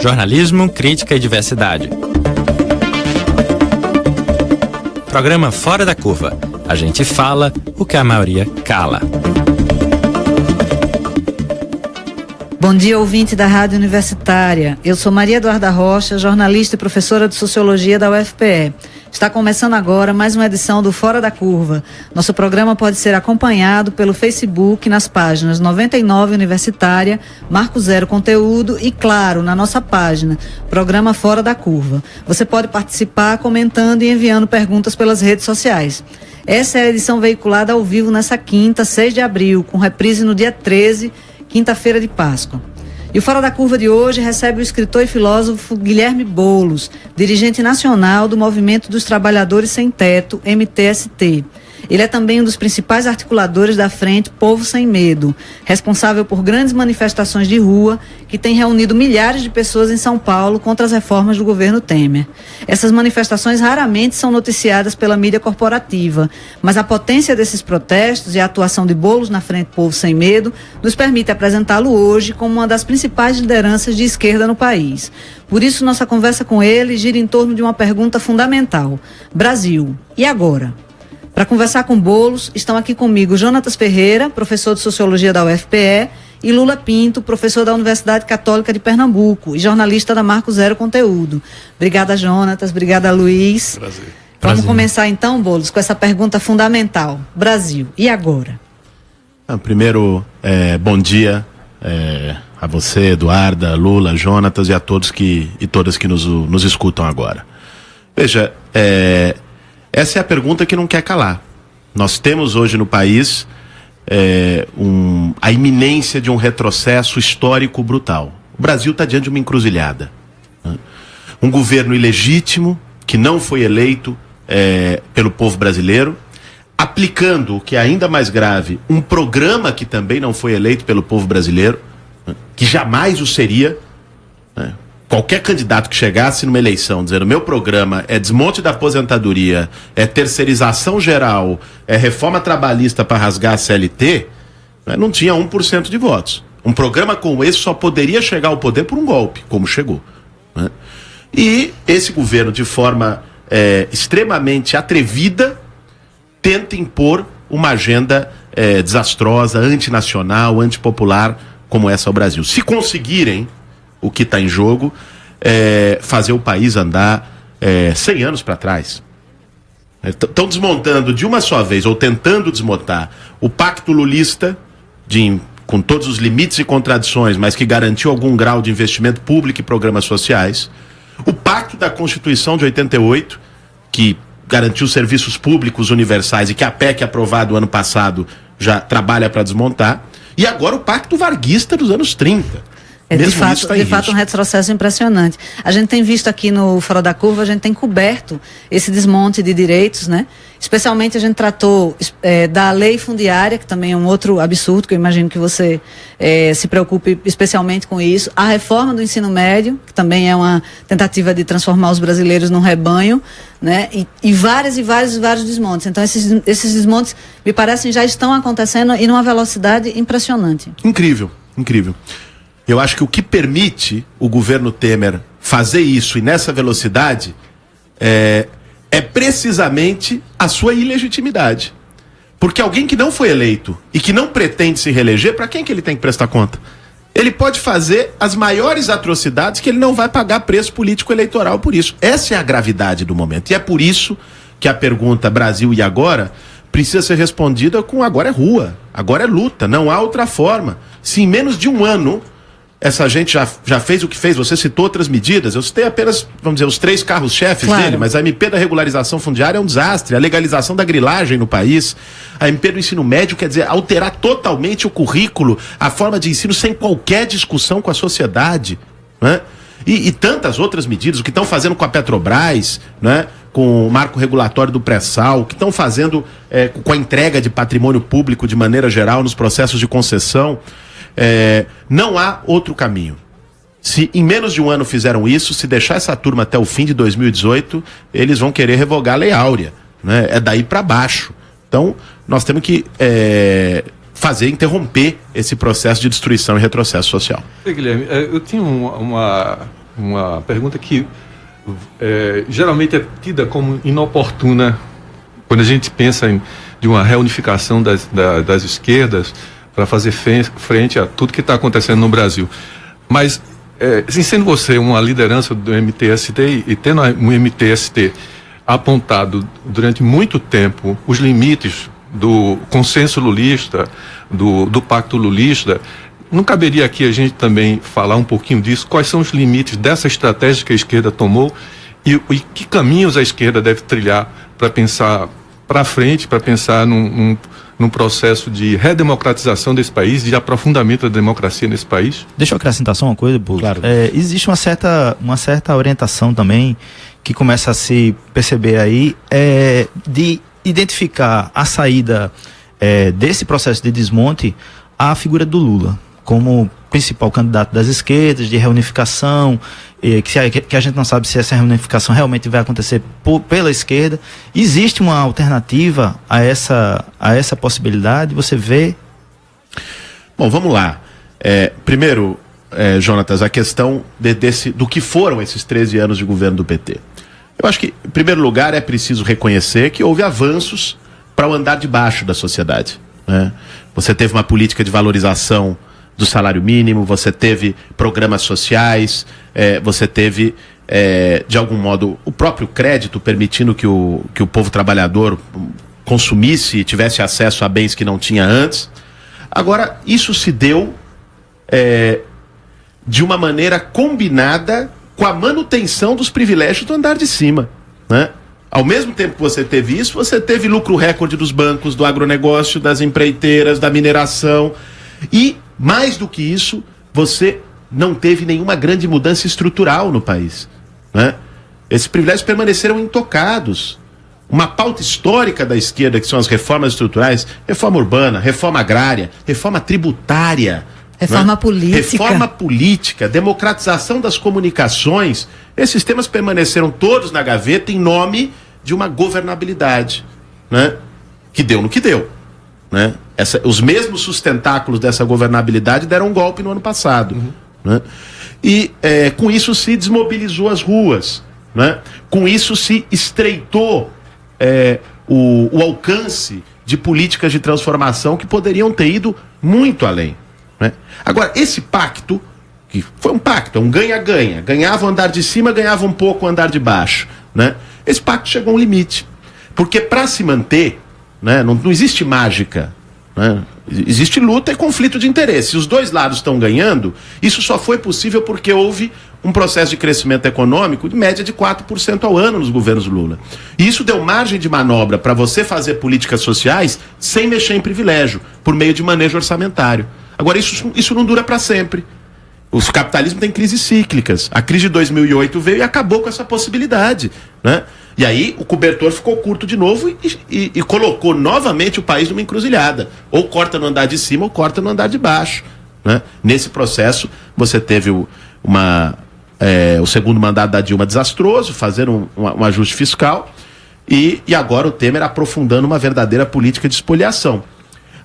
Jornalismo, crítica e diversidade. Programa Fora da Curva. A gente fala o que a maioria cala. Bom dia, ouvinte da Rádio Universitária. Eu sou Maria Eduarda Rocha, jornalista e professora de Sociologia da UFPE. Está começando agora mais uma edição do Fora da Curva. Nosso programa pode ser acompanhado pelo Facebook nas páginas 99 Universitária, Marco Zero Conteúdo e, claro, na nossa página, Programa Fora da Curva. Você pode participar comentando e enviando perguntas pelas redes sociais. Essa é a edição veiculada ao vivo nessa quinta, 6 de abril, com reprise no dia 13, quinta-feira de Páscoa. E o Fora da Curva de hoje recebe o escritor e filósofo Guilherme Boulos, dirigente nacional do Movimento dos Trabalhadores Sem Teto, MTST. Ele é também um dos principais articuladores da Frente Povo Sem Medo, responsável por grandes manifestações de rua que tem reunido milhares de pessoas em São Paulo contra as reformas do governo Temer. Essas manifestações raramente são noticiadas pela mídia corporativa, mas a potência desses protestos e a atuação de Boulos na Frente Povo Sem Medo nos permite apresentá-lo hoje como uma das principais lideranças de esquerda no país. Por isso, nossa conversa com ele gira em torno de uma pergunta fundamental: Brasil, e agora? Para conversar com Boulos, estão aqui comigo Jonatas Ferreira, professor de Sociologia da UFPE, e Lula Pinto, professor da Universidade Católica de Pernambuco e jornalista da Marco Zero Conteúdo. Obrigada, Jonatas. Obrigada, Luiz. Prazer. Vamos começar então, Boulos, com essa pergunta fundamental. Brasil, e agora? Primeiro, bom dia a você, Eduarda, Lula, Jonatas e a todos e todas que nos escutam agora. Veja, essa é a pergunta que não quer calar. Nós temos hoje no país a iminência de um retrocesso histórico brutal. O Brasil está diante de uma encruzilhada. Um governo ilegítimo, que não foi eleito pelo povo brasileiro, aplicando, o que é ainda mais grave, um programa que também não foi eleito pelo povo brasileiro, que jamais o seria. Qualquer candidato que chegasse numa eleição dizendo: meu programa é desmonte da aposentadoria, é terceirização geral, é reforma trabalhista para rasgar a CLT, não tinha 1% de votos. Um programa como esse só poderia chegar ao poder por um golpe, como chegou. E esse governo, de forma extremamente atrevida, tenta impor uma agenda desastrosa, antinacional, antipopular, como essa ao Brasil. Se conseguirem, o que está em jogo fazer o país andar 100 anos para trás. Estão desmontando de uma só vez, ou tentando desmontar, o pacto lulista, com todos os limites e contradições, mas que garantiu algum grau de investimento público e programas sociais. O pacto da Constituição de 88, que garantiu serviços públicos universais e que a PEC aprovado ano passado já trabalha para desmontar. E agora o pacto varguista dos anos 30. De fato um retrocesso impressionante. A gente tem visto aqui no Fora da Curva, a gente tem coberto esse desmonte de direitos, né? Especialmente a gente tratou da lei fundiária, que também é um outro absurdo, que eu imagino que você se preocupe especialmente com isso. A reforma do ensino médio, que também é uma tentativa de transformar os brasileiros num rebanho, né? E vários desmontes. Então esses desmontes, me parecem, já estão acontecendo e numa velocidade impressionante. Incrível. Eu acho que o que permite o governo Temer fazer isso e nessa velocidade é precisamente a sua ilegitimidade. Porque alguém que não foi eleito e que não pretende se reeleger, para quem que ele tem que prestar conta? Ele pode fazer as maiores atrocidades que ele não vai pagar preço político eleitoral por isso. Essa é a gravidade do momento. E é por isso que a pergunta Brasil e agora precisa ser respondida com agora é rua, agora é luta, não há outra forma. Se em menos de um ano essa gente já fez o que fez, você citou outras medidas, eu citei apenas, vamos dizer, os 3 carros-chefes dele, mas a MP da regularização fundiária é um desastre, a legalização da grilagem no país, a MP do ensino médio, quer dizer, alterar totalmente o currículo, a forma de ensino sem qualquer discussão com a sociedade, né? E tantas outras medidas, o que estão fazendo com a Petrobras, né? Com o marco regulatório do pré-sal, o que estão fazendo com a entrega de patrimônio público de maneira geral nos processos de concessão. Não há outro caminho. Se em menos de um ano fizeram isso, se deixar essa turma até o fim de 2018, eles vão querer revogar a Lei Áurea, né? É daí para baixo. Então, nós temos que interromper esse processo de destruição e retrocesso social. Guilherme, eu tinha uma uma pergunta que geralmente é tida como inoportuna quando a gente pensa de uma reunificação das esquerdas para fazer frente a tudo que está acontecendo no Brasil. Mas, sendo você uma liderança do MTST e tendo um MTST apontado durante muito tempo os limites do consenso lulista, do pacto lulista, não caberia aqui a gente também falar um pouquinho disso? Quais são os limites dessa estratégia que a esquerda tomou e que caminhos a esquerda deve trilhar para pensar para frente, para pensar num processo de redemocratização desse país, de aprofundamento da democracia nesse país? Deixa eu acrescentar só uma coisa, Bulo. Claro. Existe uma certa orientação também que começa a se perceber aí de identificar a saída desse processo de desmonte à figura do Lula como principal candidato das esquerdas, de reunificação, que a gente não sabe se essa reunificação realmente vai acontecer pela esquerda. Existe uma alternativa a essa possibilidade? Você vê? Bom, vamos lá. Primeiro, Jonatas, a questão do que foram esses 13 anos de governo do PT. Eu acho que, em primeiro lugar, é preciso reconhecer que houve avanços para o andar de baixo da sociedade, né? Você teve uma política de valorização do salário mínimo, você teve programas sociais, você teve, de algum modo, o próprio crédito permitindo que o povo trabalhador consumisse e tivesse acesso a bens que não tinha antes. Agora, isso se deu de uma maneira combinada com a manutenção dos privilégios do andar de cima, né? Ao mesmo tempo que você teve isso, você teve lucro recorde dos bancos, do agronegócio, das empreiteiras, da mineração. E, mais do que isso, você não teve nenhuma grande mudança estrutural no país, né? Esses privilégios permaneceram intocados. Uma pauta histórica da esquerda, que são as reformas estruturais, reforma urbana, reforma agrária, reforma tributária, reforma, né? Reforma política, democratização das comunicações. Esses temas permaneceram todos na gaveta em nome de uma governabilidade, né? Que deu no que deu, né? Os mesmos sustentáculos dessa governabilidade deram um golpe no ano passado, né? E com isso se desmobilizou as ruas, né? Com isso se estreitou o alcance de políticas de transformação que poderiam ter ido muito além, né? Agora, esse pacto, que foi um pacto, um ganha-ganha, ganhava o andar de cima, ganhava um pouco o andar de baixo, né? Esse pacto chegou a um limite, porque para se manter, né, não existe mágica, né? Existe luta e conflito de interesse. Se os dois lados estão ganhando, isso só foi possível porque houve um processo de crescimento econômico de média de 4% ao ano nos governos Lula. E isso deu margem de manobra para você fazer políticas sociais sem mexer em privilégio, por meio de manejo orçamentário. Agora, isso não dura para sempre. O capitalismo tem crises cíclicas. A crise de 2008 veio e acabou com essa possibilidade, né? E aí o cobertor ficou curto de novo e colocou novamente o país numa encruzilhada. Ou corta no andar de cima ou corta no andar de baixo, né? Nesse processo, você teve o segundo mandato da Dilma desastroso, fazendo um ajuste fiscal, e agora o Temer aprofundando uma verdadeira política de espoliação.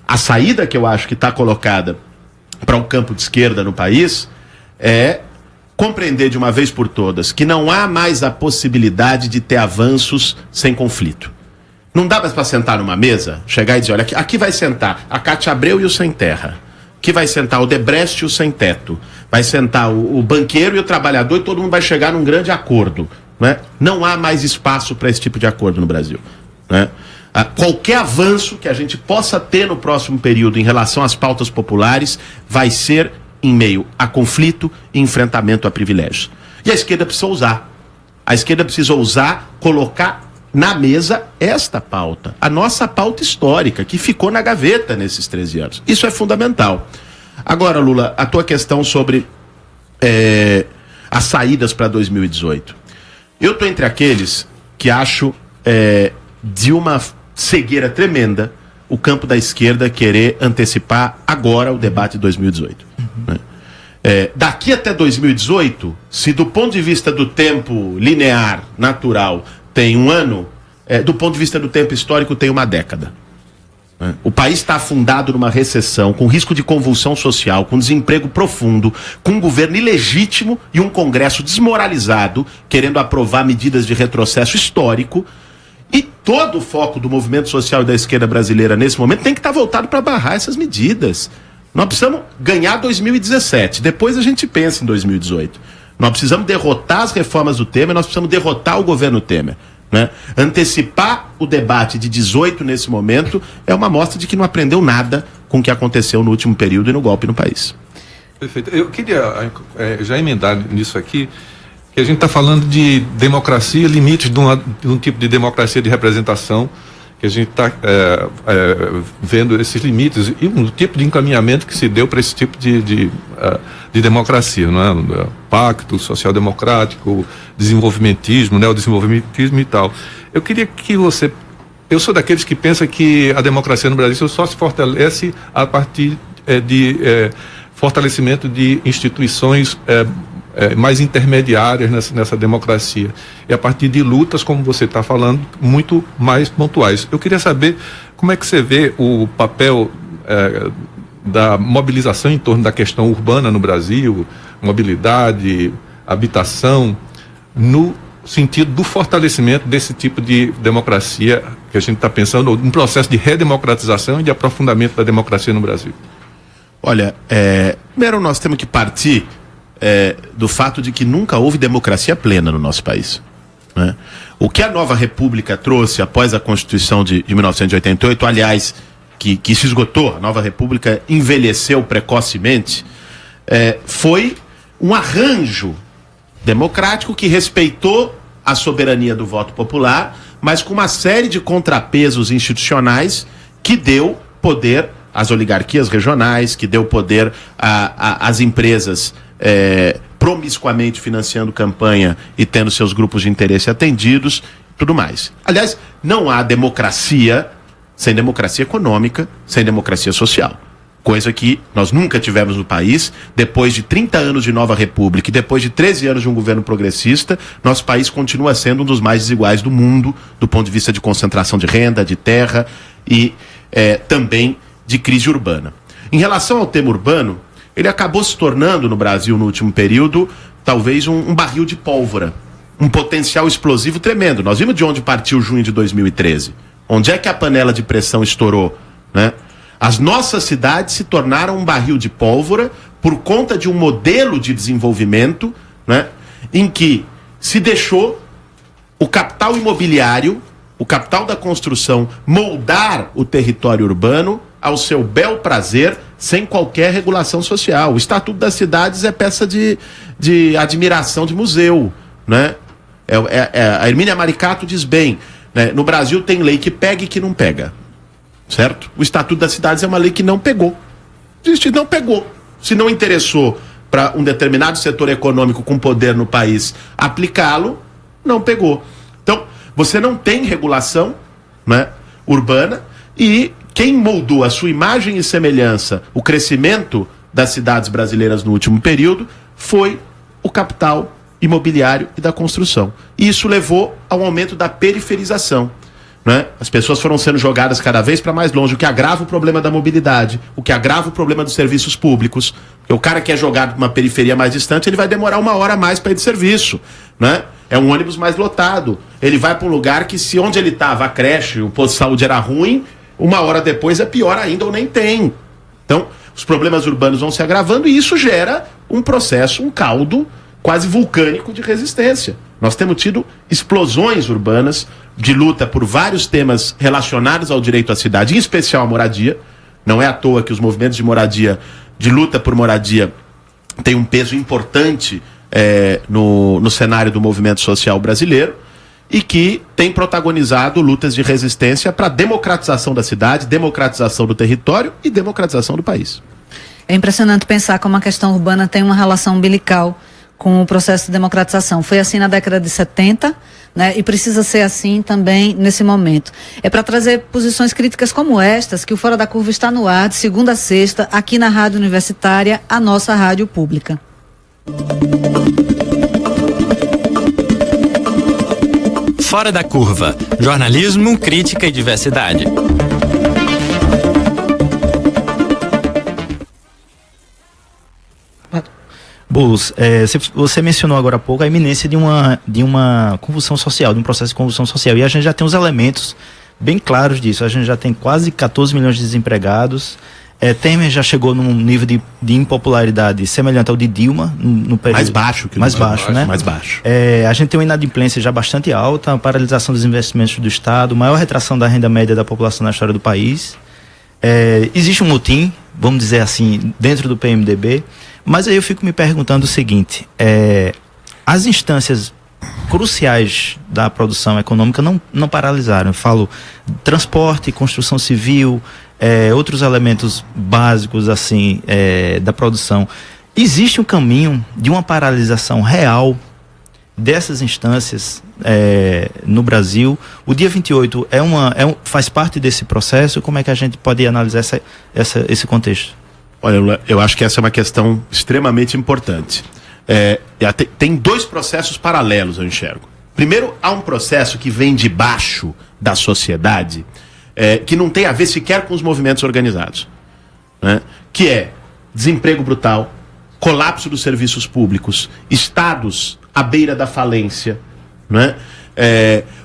A saída que eu acho que está colocada para o campo de esquerda no país é compreender de uma vez por todas que não há mais a possibilidade de ter avanços sem conflito. Não dá mais para sentar numa mesa, chegar e dizer, olha, aqui vai sentar a Cátia Abreu e o sem terra, aqui vai sentar o Debrecht e o sem teto, vai sentar o banqueiro e o trabalhador, e todo mundo vai chegar num grande acordo, né? Não há mais espaço para esse tipo de acordo no Brasil, né? Qualquer avanço que a gente possa ter no próximo período em relação às pautas populares vai ser em meio a conflito e enfrentamento a privilégios. E a esquerda precisa ousar. A esquerda precisa ousar colocar na mesa esta pauta, a nossa pauta histórica, que ficou na gaveta nesses 13 anos. Isso é fundamental. Agora, Lula, a tua questão sobre as saídas para 2018. Eu estou entre aqueles que acho de uma cegueira tremenda o campo da esquerda querer antecipar agora o debate de 2018. Né? Daqui até 2018, se do ponto de vista do tempo linear, natural, tem um ano, do ponto de vista do tempo histórico tem uma década. O país está afundado numa recessão, com risco de convulsão social, com desemprego profundo, com um governo ilegítimo e um Congresso desmoralizado, querendo aprovar medidas de retrocesso histórico. E todo o foco do movimento social e da esquerda brasileira nesse momento tem que estar voltado para barrar essas medidas. Nós precisamos ganhar 2017, depois a gente pensa em 2018. Nós precisamos derrotar as reformas do Temer, nós precisamos derrotar o governo Temer. Né? Antecipar o debate de 18 nesse momento é uma mostra de que não aprendeu nada com o que aconteceu no último período e no golpe no país. Perfeito. Eu queria já emendar nisso aqui, que a gente está falando de democracia, limites de um tipo de democracia de representação, que a gente está vendo esses limites e um tipo de encaminhamento que se deu para esse tipo de democracia, não é? Pacto social-democrático, desenvolvimentismo, neodesenvolvimentismo e tal. Eu queria que eu sou daqueles que pensam que a democracia no Brasil só se fortalece a partir de fortalecimento de instituições mais intermediárias nessa democracia. E a partir de lutas, como você está falando, muito mais pontuais. Eu queria saber como é que você vê o papel da mobilização em torno da questão urbana no Brasil, mobilidade, habitação, no sentido do fortalecimento desse tipo de democracia que a gente está pensando, um processo de redemocratização e de aprofundamento da democracia no Brasil. Olha, primeiro nós temos que partir do fato de que nunca houve democracia plena no nosso país, né? O que a nova república trouxe após a Constituição de 1988, aliás, que se esgotou, a nova república envelheceu precocemente, foi um arranjo democrático que respeitou a soberania do voto popular, mas com uma série de contrapesos institucionais que deu poder às oligarquias regionais, que deu poder às empresas promiscuamente financiando campanha e tendo seus grupos de interesse atendidos, tudo mais. Aliás, não há democracia sem democracia econômica, sem democracia social. Coisa que nós nunca tivemos no país. Depois de 30 anos de nova república e depois de 13 anos de um governo progressista, nosso país continua sendo um dos mais desiguais do mundo, do ponto de vista de concentração de renda, de terra e também de crise urbana. Em relação ao tema urbano, ele acabou se tornando no Brasil no último período talvez um barril de pólvora, um potencial explosivo tremendo. Nós vimos de onde partiu junho de 2013. Onde é que a panela de pressão estourou, né? As nossas cidades se tornaram um barril de pólvora por conta de um modelo de desenvolvimento, né, em que se deixou o capital imobiliário, o capital da construção, moldar o território urbano ao seu bel prazer, sem qualquer regulação social. O Estatuto das Cidades é peça de admiração de museu, né? A Hermínia Maricato diz bem, né, no Brasil tem lei que pega e que não pega, certo? O Estatuto das Cidades é uma lei que não pegou. Não pegou. Se não interessou para um determinado setor econômico com poder no país aplicá-lo, não pegou. Então, você não tem regulação, né, urbana, e quem moldou a sua imagem e semelhança, o crescimento das cidades brasileiras no último período, foi o capital imobiliário e da construção. E isso levou ao aumento da periferização, né? As pessoas foram sendo jogadas cada vez para mais longe, o que agrava o problema da mobilidade, o que agrava o problema dos serviços públicos. Porque o cara que é jogado para uma periferia mais distante, ele vai demorar 1 hora a mais para ir de serviço, né? É um ônibus mais lotado. Ele vai para um lugar que, se onde ele estava, a creche, o posto de saúde era ruim, 1 hora depois é pior ainda ou nem tem. Então, os problemas urbanos vão se agravando e isso gera um processo, um caldo quase vulcânico de resistência. Nós temos tido explosões urbanas de luta por vários temas relacionados ao direito à cidade, em especial à moradia. Não é à toa que os movimentos de moradia, de luta por moradia, têm um peso importante no cenário do movimento social brasileiro e que tem protagonizado lutas de resistência para a democratização da cidade, democratização do território e democratização do país. É impressionante pensar como a questão urbana tem uma relação umbilical com o processo de democratização. Foi assim na década de 70, né, e precisa ser assim também nesse momento. É para trazer posições críticas como estas que o Fora da Curva está no ar de segunda a sexta, aqui na Rádio Universitária, a nossa rádio pública. Fora da Curva, jornalismo, crítica e diversidade. Boulos, você mencionou agora há pouco a iminência de uma convulsão social, de um processo de convulsão social, e a gente já tem os elementos bem claros disso. A gente já tem quase 14 milhões de desempregados. Temer já chegou num nível de impopularidade semelhante ao de Dilma no período mais baixo que mais baixo, né? Mais baixo. A gente tem uma inadimplência já bastante alta, a paralisação dos investimentos do Estado, maior retração da renda média da população na história do país. Existe um motim, vamos dizer assim, dentro do PMDB, mas aí eu fico me perguntando o seguinte: as instâncias cruciais da produção econômica não paralisaram. Eu falo transporte, construção civil, outros elementos básicos assim da produção. Existe um caminho de uma paralisação real dessas instâncias no Brasil? O dia 28 faz parte desse processo? Como é que a gente pode analisar esse contexto? Olha, eu acho que essa é uma questão extremamente importante. Tem dois processos paralelos, eu enxergo. Primeiro, há um processo que vem de baixo da sociedade, que não tem a ver sequer com os movimentos organizados, né? Que é desemprego brutal, colapso dos serviços públicos, estados à beira da falência, né?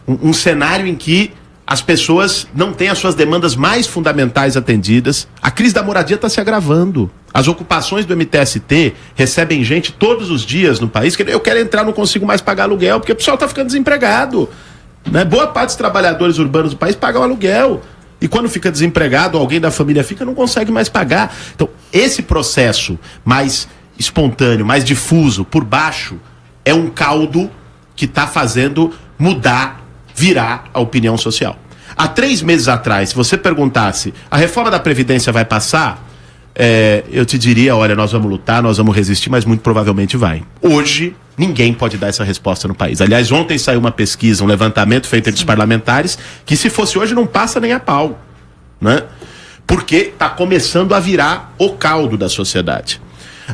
Um cenário em que as pessoas não têm as suas demandas mais fundamentais atendidas. A crise da moradia está se agravando. As ocupações do MTST recebem gente todos os dias no país que eu quero entrar, não consigo mais pagar aluguel, porque o pessoal está ficando desempregado, né? Boa parte dos trabalhadores urbanos do país pagam aluguel. E quando fica desempregado, alguém da família fica, não consegue mais pagar. Então, esse processo mais espontâneo, mais difuso, por baixo, é um caldo que está fazendo virar a opinião social. Há 3 meses atrás, se você perguntasse, a reforma da Previdência vai passar? Eu te diria, olha, nós vamos lutar, nós vamos resistir, mas muito provavelmente vai. Hoje, ninguém pode dar essa resposta no país. Aliás, ontem saiu uma pesquisa, um levantamento feito entre os parlamentares, que se fosse hoje não passa nem a pau, né? Porque está começando a virar o caldo da sociedade.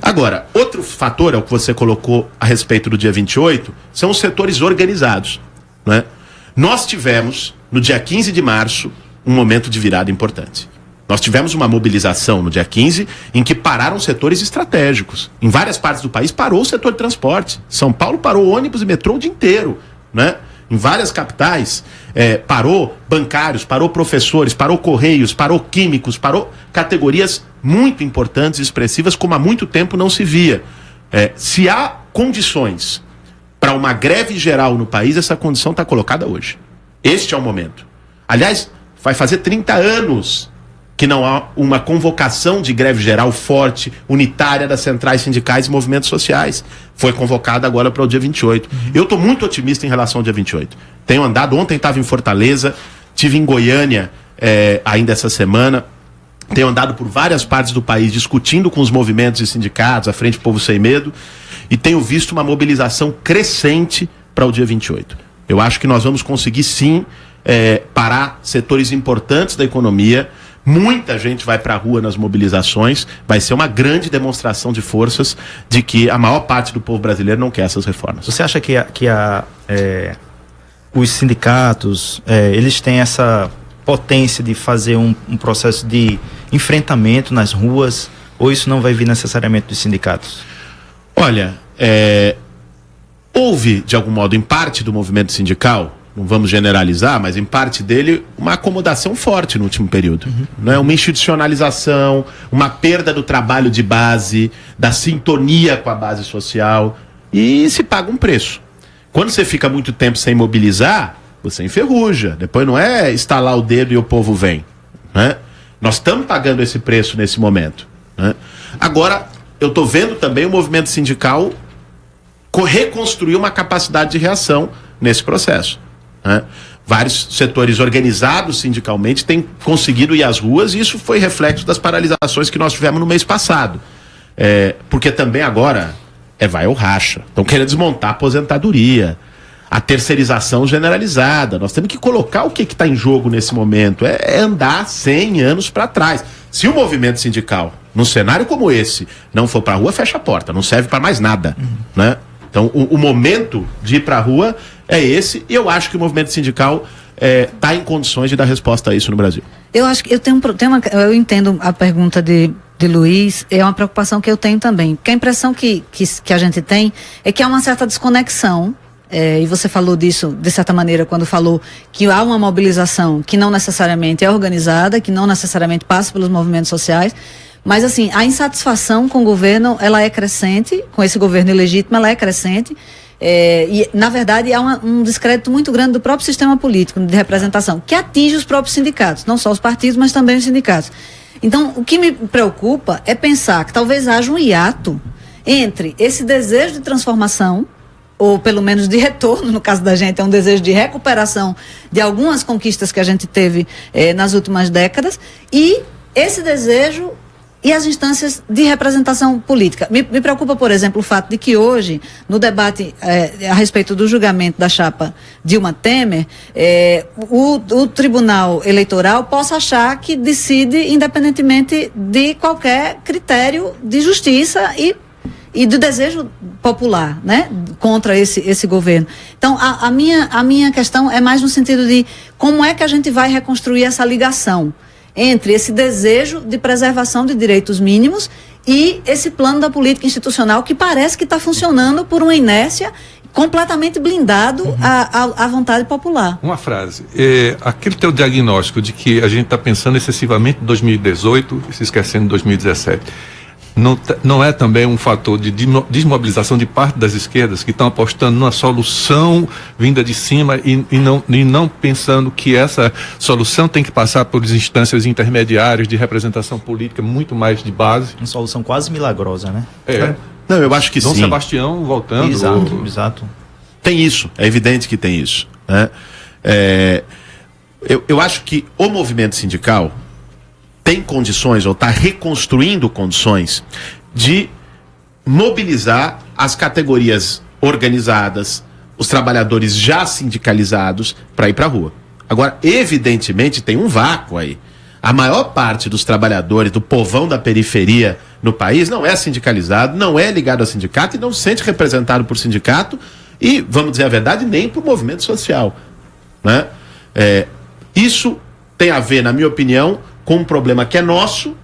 Agora, outro fator, é o que você colocou a respeito do dia 28, são os setores organizados, né? Nós tivemos, no dia 15 de março, um momento de virada importante. Nós tivemos uma mobilização no dia 15 em que pararam setores estratégicos. Em várias partes do país parou o setor de transporte. São Paulo parou ônibus e metrô o dia inteiro, né? Em várias capitais parou bancários, parou professores, parou correios, parou químicos, parou categorias muito importantes e expressivas como há muito tempo não se via. Se há condições para uma greve geral no país, essa condição está colocada hoje. Este é o momento. Aliás, vai fazer 30 anos que não há uma convocação de greve geral forte, unitária das centrais sindicais e movimentos sociais. Foi convocada agora para o dia 28. Eu estou muito otimista em relação ao dia 28. Tenho andado, ontem estava em Fortaleza, estive em Goiânia ainda essa semana, tenho andado por várias partes do país discutindo com os movimentos e sindicatos, a Frente Povo Sem Medo, e tenho visto uma mobilização crescente para o dia 28. Eu acho que nós vamos conseguir sim parar setores importantes da economia. Muita gente vai para a rua nas mobilizações. Vai ser uma grande demonstração de forças de que a maior parte do povo brasileiro não quer essas reformas. Você acha que os sindicatos eles têm essa potência de fazer um processo de enfrentamento nas ruas, ou isso não vai vir necessariamente dos sindicatos? Olha, houve, de algum modo, em parte do movimento sindical, não vamos generalizar, mas em parte dele, uma acomodação forte no último período. Né? Uma institucionalização, uma perda do trabalho de base, da sintonia com a base social, e se paga um preço. Quando você fica muito tempo sem mobilizar, você enferruja. Depois não é estalar o dedo e o povo vem. Né? Nós estamos pagando esse preço nesse momento. Né? Agora, eu estou vendo também o movimento sindical reconstruir uma capacidade de reação nesse processo. Né? Vários setores organizados sindicalmente têm conseguido ir às ruas, e isso foi reflexo das paralisações que nós tivemos no mês passado. Porque também agora vai ou racha. Estão querendo desmontar a aposentadoria, a terceirização generalizada. Nós temos que colocar o que está em jogo nesse momento. É andar 100 anos para trás. Se o movimento sindical, num cenário como esse, não for para a rua, fecha a porta, não serve para mais nada. Né? Então, o momento de ir para a rua é esse, e eu acho que o movimento sindical está em condições de dar resposta a isso no Brasil. Eu acho que eu entendo a pergunta de de Luiz, é uma preocupação que eu tenho também. Porque a impressão que a gente tem é que há uma certa desconexão, e você falou disso, de certa maneira, quando falou que há uma mobilização que não necessariamente é organizada, que não necessariamente passa pelos movimentos sociais, mas assim, a insatisfação com o governo, ela é crescente, com esse governo ilegítimo, ela é crescente, e na verdade há um descrédito muito grande do próprio sistema político de representação, que atinge os próprios sindicatos, não só os partidos, mas também os sindicatos. Então, o que me preocupa é pensar que talvez haja um hiato entre esse desejo de transformação, ou pelo menos de retorno, no caso da gente, é um desejo de recuperação de algumas conquistas que a gente teve nas últimas décadas, e esse desejo e as instâncias de representação política. Me preocupa, por exemplo, o fato de que hoje, no debate a respeito do julgamento da chapa Dilma Temer, o Tribunal Eleitoral possa achar que decide independentemente de qualquer critério de justiça e do desejo popular, né, contra esse governo. Então, a minha questão é mais no sentido de como é que a gente vai reconstruir essa ligação entre esse desejo de preservação de direitos mínimos e esse plano da política institucional que parece que está funcionando por uma inércia completamente blindado à vontade popular. Uma frase. Aquele teu diagnóstico de que a gente está pensando excessivamente em 2018 e se esquecendo de 2017, não é também um fator de desmobilização de parte das esquerdas que estão apostando numa solução vinda de cima e não pensando que essa solução tem que passar por instâncias intermediárias de representação política muito mais de base? Uma solução quase milagrosa, né? Não, eu acho que Dom sim. Sebastião voltando. Exato. Tem isso, é evidente que tem isso, né? Eu acho que o movimento sindical tem condições, ou está reconstruindo condições, de mobilizar as categorias organizadas, os trabalhadores já sindicalizados, para ir para a rua. Agora, evidentemente, tem um vácuo aí. A maior parte dos trabalhadores, do povão da periferia no país, não é sindicalizado, não é ligado ao sindicato e não se sente representado por sindicato e, vamos dizer a verdade, nem por movimento social, né? Isso tem a ver, na minha opinião, com um problema que é nosso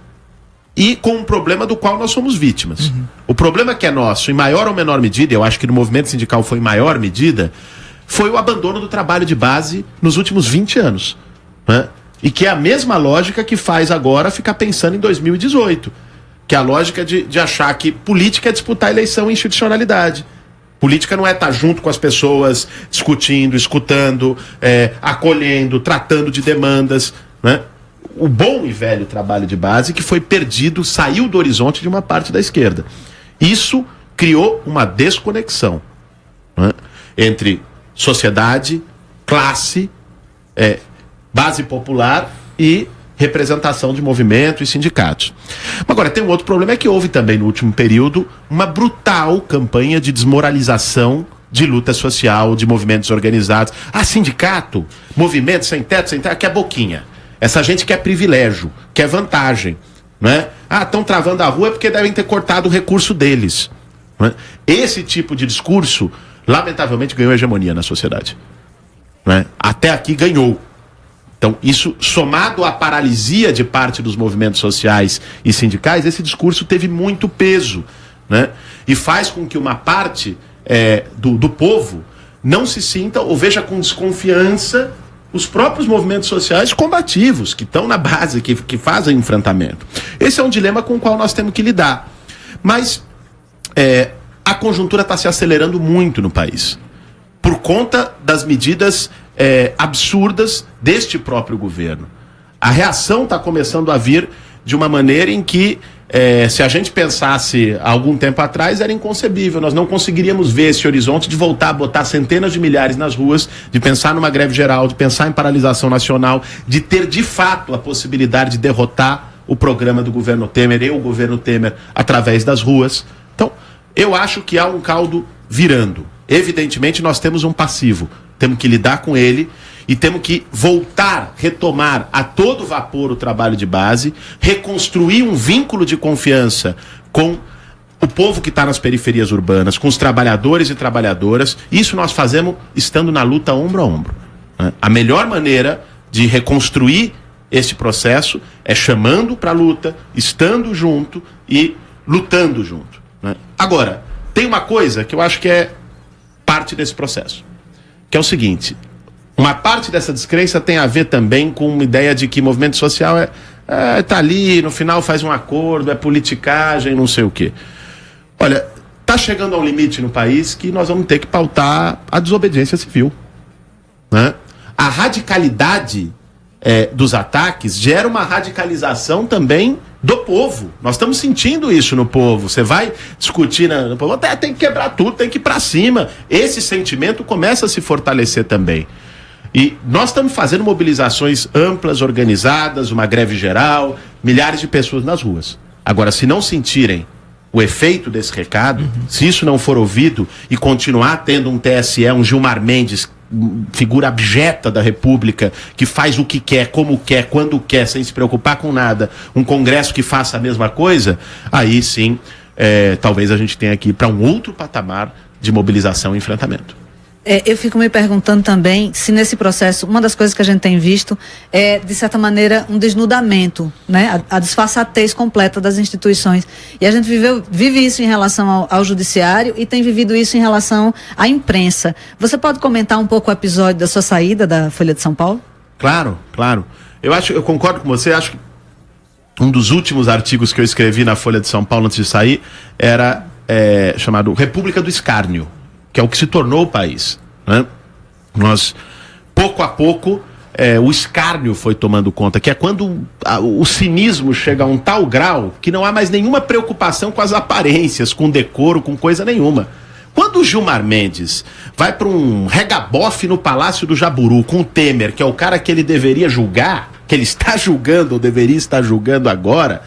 e com um problema do qual nós somos vítimas. O problema que é nosso, em maior ou menor medida, eu acho que no movimento sindical foi em maior medida, foi o abandono do trabalho de base nos últimos 20 anos, né? E que é a mesma lógica que faz agora ficar pensando em 2018, que é a lógica de achar que política é disputar eleição e institucionalidade. Política não é estar junto com as pessoas, discutindo, escutando, acolhendo, tratando de demandas, né? O bom e velho trabalho de base que foi perdido, saiu do horizonte de uma parte da esquerda. Isso criou uma desconexão, né, entre sociedade, classe, base popular e representação de movimento e sindicatos. Agora, tem um outro problema, é que houve também no último período uma brutal campanha de desmoralização de luta social, de movimentos organizados. Sindicato, movimento sem teto, quer boquinha. Essa gente quer privilégio, quer vantagem, né? Estão travando a rua porque devem ter cortado o recurso deles, né? Esse tipo de discurso, lamentavelmente, ganhou hegemonia na sociedade, né? Até aqui ganhou. Então, isso, somado à paralisia de parte dos movimentos sociais e sindicais, esse discurso teve muito peso, né? E faz com que uma parte do povo não se sinta ou veja com desconfiança os próprios movimentos sociais combativos, que estão na base, que fazem enfrentamento. Esse é um dilema com o qual nós temos que lidar. Mas a conjuntura está se acelerando muito no país, por conta das medidas absurdas deste próprio governo. A reação está começando a vir de uma maneira em que, se a gente pensasse há algum tempo atrás, era inconcebível. Nós não conseguiríamos ver esse horizonte de voltar a botar centenas de milhares nas ruas, de pensar numa greve geral, de pensar em paralisação nacional, de ter de fato a possibilidade de derrotar o programa do governo Temer e o governo Temer através das ruas. Então, eu acho que há um caldo virando. Evidentemente, nós temos um passivo. Temos que lidar com ele e temos que voltar, retomar a todo vapor o trabalho de base, reconstruir um vínculo de confiança com o povo que está nas periferias urbanas, com os trabalhadores e trabalhadoras. Isso nós fazemos estando na luta ombro a ombro, né? A melhor maneira de reconstruir este processo é chamando para a luta, estando junto e lutando junto, né? Agora, tem uma coisa que eu acho que é parte desse processo, que é o seguinte: uma parte dessa descrença tem a ver também com uma ideia de que movimento social tá ali, no final faz um acordo, é politicagem, não sei o quê. Olha, tá chegando a um limite no país que nós vamos ter que pautar a desobediência civil, né? A radicalidade dos ataques gera uma radicalização também do povo. Nós estamos sentindo isso no povo. Você vai discutir no povo, tem que quebrar tudo, tem que ir para cima. Esse sentimento começa a se fortalecer também. E nós estamos fazendo mobilizações amplas, organizadas, uma greve geral, milhares de pessoas nas ruas. Agora, se não sentirem o efeito desse recado, se isso não for ouvido e continuar tendo um TSE, um Gilmar Mendes, figura abjeta da República, que faz o que quer, como quer, quando quer, sem se preocupar com nada, um Congresso que faça a mesma coisa, aí sim, talvez a gente tenha que ir para um outro patamar de mobilização e enfrentamento. Eu fico me perguntando também se nesse processo, uma das coisas que a gente tem visto é, de certa maneira, um desnudamento, né? A desfaçatez completa das instituições. E a gente vive isso em relação ao judiciário e tem vivido isso em relação à imprensa. Você pode comentar um pouco o episódio da sua saída da Folha de São Paulo? Claro. Eu concordo com você, acho que um dos últimos artigos que eu escrevi na Folha de São Paulo antes de sair era chamado República do Escárnio, que é o que se tornou o país, né? Nós, pouco a pouco, o escárnio foi tomando conta, que é quando o cinismo chega a um tal grau que não há mais nenhuma preocupação com as aparências, com decoro, com coisa nenhuma. Quando o Gilmar Mendes vai para um regabofe no Palácio do Jaburu com o Temer, que é o cara que ele deveria julgar, que ele está julgando ou deveria estar julgando agora,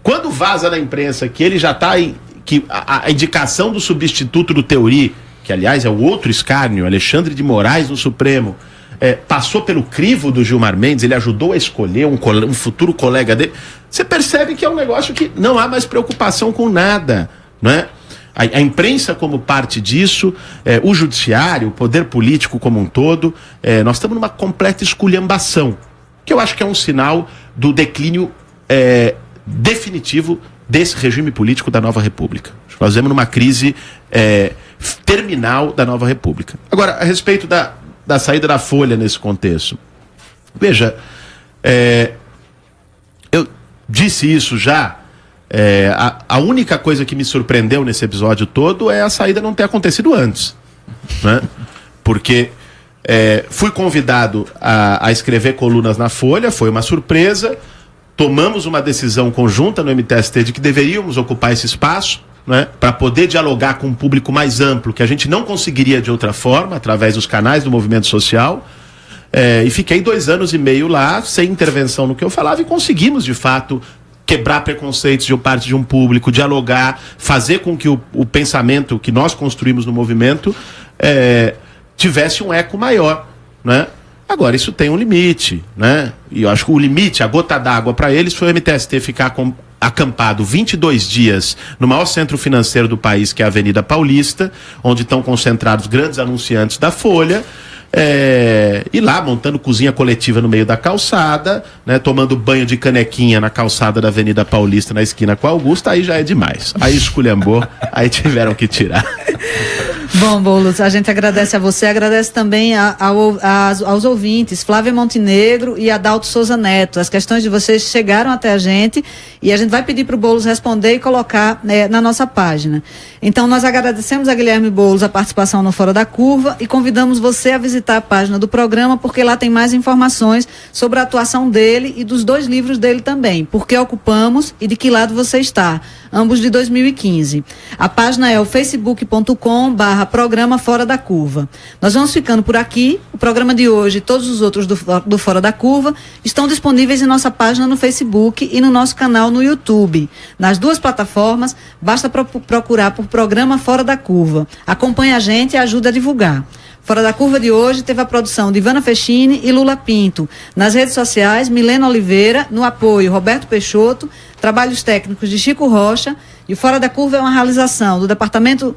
quando vaza na imprensa que ele já está que a indicação do substituto do Theory, que aliás é o outro escárnio, Alexandre de Moraes no Supremo, passou pelo crivo do Gilmar Mendes, ele ajudou a escolher um futuro colega dele. Você percebe que é um negócio que não há mais preocupação com nada, não é? A imprensa como parte disso, o judiciário, o poder político como um todo, nós estamos numa completa esculhambação, que eu acho que é um sinal do declínio definitivo desse regime político da nova república. Nós vemos numa crise terminal da nova república. Agora, a respeito da saída da Folha nesse contexto, veja, eu disse isso já, a única coisa que me surpreendeu nesse episódio todo é a saída não ter acontecido antes, né? Porque fui convidado a escrever colunas na Folha, foi uma surpresa, tomamos uma decisão conjunta no MTST de que deveríamos ocupar esse espaço, né, para poder dialogar com um público mais amplo, que a gente não conseguiria de outra forma, através dos canais do movimento social, e fiquei 2 anos e meio lá, sem intervenção no que eu falava, e conseguimos, de fato, quebrar preconceitos de parte de um público, dialogar, fazer com que o pensamento que nós construímos no movimento tivesse um eco maior, né? Agora, isso tem um limite, né? E eu acho que o limite, a gota d'água para eles foi o MTST ficar acampado 22 dias no maior centro financeiro do país, que é a Avenida Paulista, onde estão concentrados grandes anunciantes da Folha, e lá montando cozinha coletiva no meio da calçada, né, tomando banho de canequinha na calçada da Avenida Paulista, na esquina com a Augusta, aí já é demais. Aí esculhambou, aí tiveram que tirar. Bom, Boulos, a gente agradece a você, agradece também aos ouvintes, Flávia Montenegro e Adalto Souza Neto. As questões de vocês chegaram até a gente e a gente vai pedir para o Boulos responder e colocar na nossa página. Então, nós agradecemos a Guilherme Boulos a participação no Fora da Curva e convidamos você a visitar a página do programa, porque lá tem mais informações sobre a atuação dele e dos 2 livros dele também, Por que Ocupamos e De Que Lado Você Está, ambos de 2015. A página é o facebook.com/programa Fora da Curva. Nós vamos ficando por aqui. O programa de hoje e todos os outros do Fora da Curva estão disponíveis em nossa página no Facebook e no nosso canal no YouTube. Nas 2 plataformas, basta procurar por Programa Fora da Curva. Acompanhe a gente e ajude a divulgar. Fora da Curva de hoje teve a produção de Ivana Fechini e Lula Pinto. Nas redes sociais, Milena Oliveira, no apoio Roberto Peixoto, trabalhos técnicos de Chico Rocha, e o Fora da Curva é uma realização do Departamento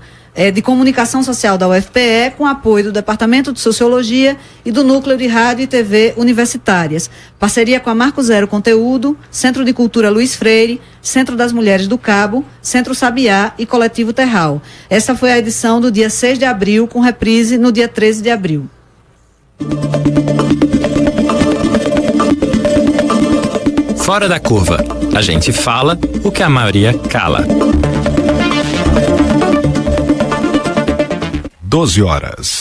de Comunicação Social da UFPE, com apoio do Departamento de Sociologia e do Núcleo de Rádio e TV Universitárias. Parceria com a Marco Zero Conteúdo, Centro de Cultura Luiz Freire, Centro das Mulheres do Cabo, Centro Sabiá e Coletivo Terral. Essa foi a edição do dia 6 de abril, com reprise no dia 13 de abril. Fora da curva. A gente fala o que a maioria cala. 12 horas.